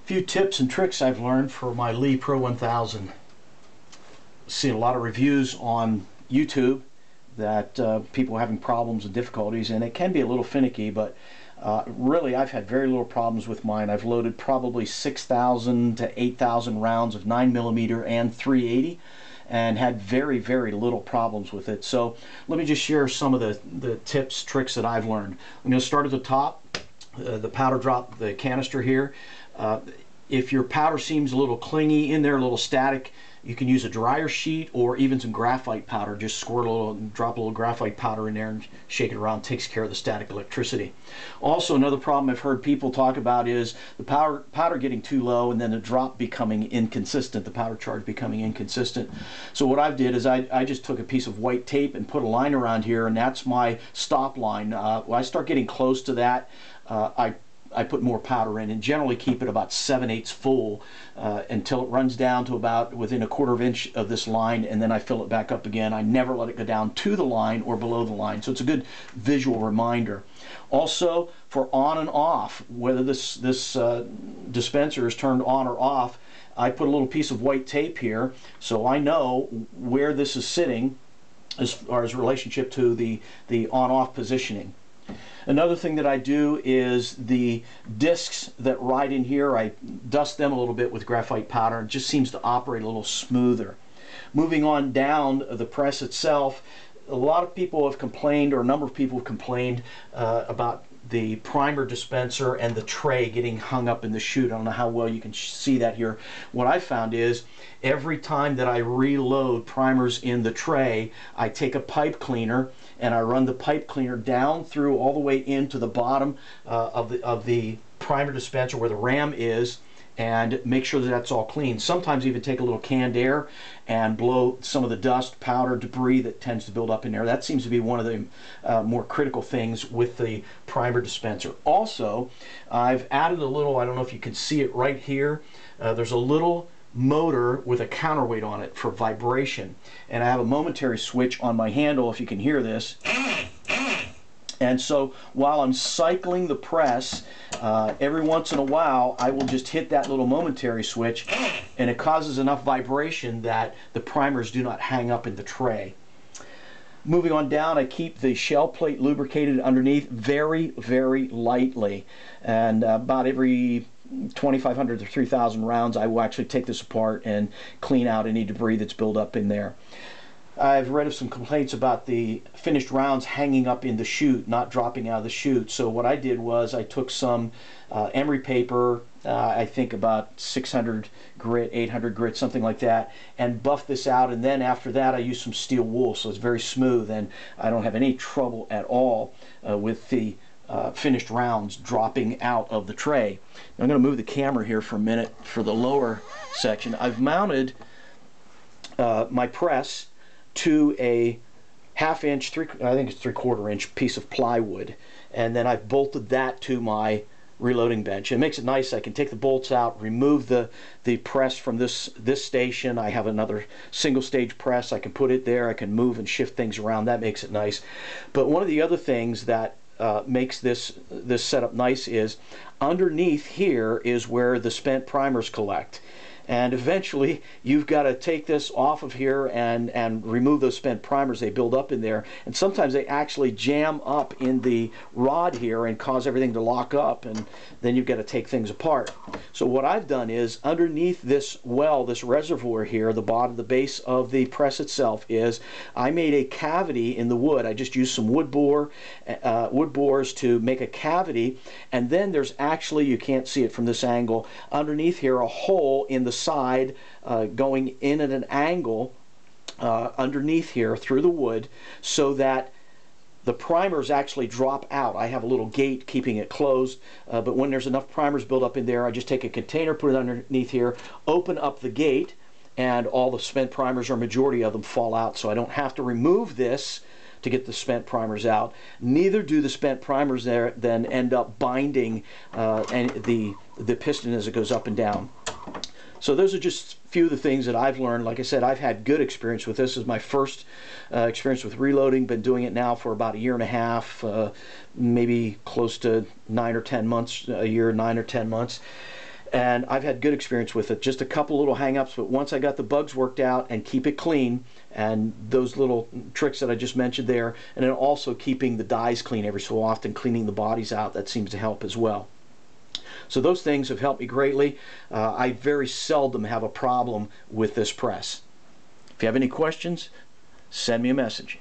Few tips and tricks I've learned for my Lee Pro 1000. Seen a lot of reviews on YouTube that people are having problems and difficulties, and it can be a little finicky, but really I've had very little problems with mine. I've loaded probably 6,000 to 8,000 rounds of 9mm and 380 and had very little problems with it. So let me just share some of the tips, tricks that I've learned. I'm going to start at the top, the powder drop, the canister here. If your powder seems a little clingy in there, a little static, you can use a dryer sheet or even some graphite powder. Just squirt a little, drop a little graphite powder in there and shake it around. It takes care of the static electricity. Also, another problem I've heard people talk about is the powder getting too low and then the drop becoming inconsistent, the powder charge becoming inconsistent. So what I did is I just took a piece of white tape and put a line around here, and that's my stop line. When I start getting close to that, I put more powder in and generally keep it about 7/8 full until it runs down to about within a 1/4 inch of this line, and then I fill it back up again. I never let it go down to the line or below the line, so it's a good visual reminder. Also, for on and off, whether this dispenser is turned on or off, I put a little piece of white tape here so I know where this is sitting as far as relationship to the on-off positioning. Another thing that I do is the discs that ride in here, I dust them a little bit with graphite powder. It just seems to operate a little smoother. Moving on down the press itself, a lot of people have complained, or a number of people have complained about the primer dispenser and the tray getting hung up in the chute. I don't know how well you can see that here. What I found is every time that I reload primers in the tray, I take a pipe cleaner and I run the pipe cleaner down through all the way into the bottom of the primer dispenser where the ram is, and make sure that that's all clean. Sometimes even take a little canned air and blow some of the dust, powder, debris that tends to build up in there. That seems to be one of the more critical things with the primer dispenser. Also, I've added a little, I don't know if you can see it right here, there's a little motor with a counterweight on it for vibration, and I have a momentary switch on my handle, if you can hear this. And so while I'm cycling the press, every once in a while I will just hit that little momentary switch, and it causes enough vibration that the primers do not hang up in the tray. Moving on down, I keep the shell plate lubricated underneath very lightly, and about every 2,500 to 3,000 rounds I will actually take this apart and clean out any debris that's built up in there. I've read of some complaints about the finished rounds hanging up in the chute, not dropping out of the chute. So what I did was I took some emery paper, I think about 600 grit, 800 grit, something like that, and buffed this out, and then after that I used some steel wool, so it's very smooth and I don't have any trouble at all with the finished rounds dropping out of the tray. Now I'm going to move the camera here for a minute for the lower section. I've mounted my press to a 1/2 inch, I think it's 3/4 inch piece of plywood, and then I've bolted that to my reloading bench. It makes it nice. I can take the bolts out, remove the press from this station. I have another single stage press. I can put it there. I can move and shift things around. That makes it nice. But one of the other things that makes this setup nice is underneath here is where the spent primers collect. And eventually you've got to take this off of here and remove those spent primers. They build up in there, and sometimes they actually jam up in the rod here and cause everything to lock up, and then you've got to take things apart. So what I've done is underneath this well, this reservoir here, the bottom, the base of the press itself, is I made a cavity in the wood. I just used some wood bores to make a cavity, and then there's actually, you can't see it from this angle, underneath here a hole in the side going in at an angle underneath here through the wood, so that the primers actually drop out. I have a little gate keeping it closed, but when there's enough primers built up in there, I just take a container, put it underneath here, open up the gate, and all the spent primers, or majority of them, fall out. So I don't have to remove this to get the spent primers out. Neither do the spent primers there then end up binding and the piston as it goes up and down. So those are just a few of the things that I've learned. Like I said, I've had good experience with this. This is my first experience with reloading. Been doing it now for about 1.5 years, maybe close to 9 or 10 months, a year, 9 or 10 months. and I've had good experience with it. Just a couple little hang-ups, but once I got the bugs worked out and keep it clean, and those little tricks that I just mentioned there, and then also keeping the dies clean every so often, cleaning the bodies out, that seems to help as well. So those things have helped me greatly. I very seldom have a problem with this press. If you have any questions, send me a message.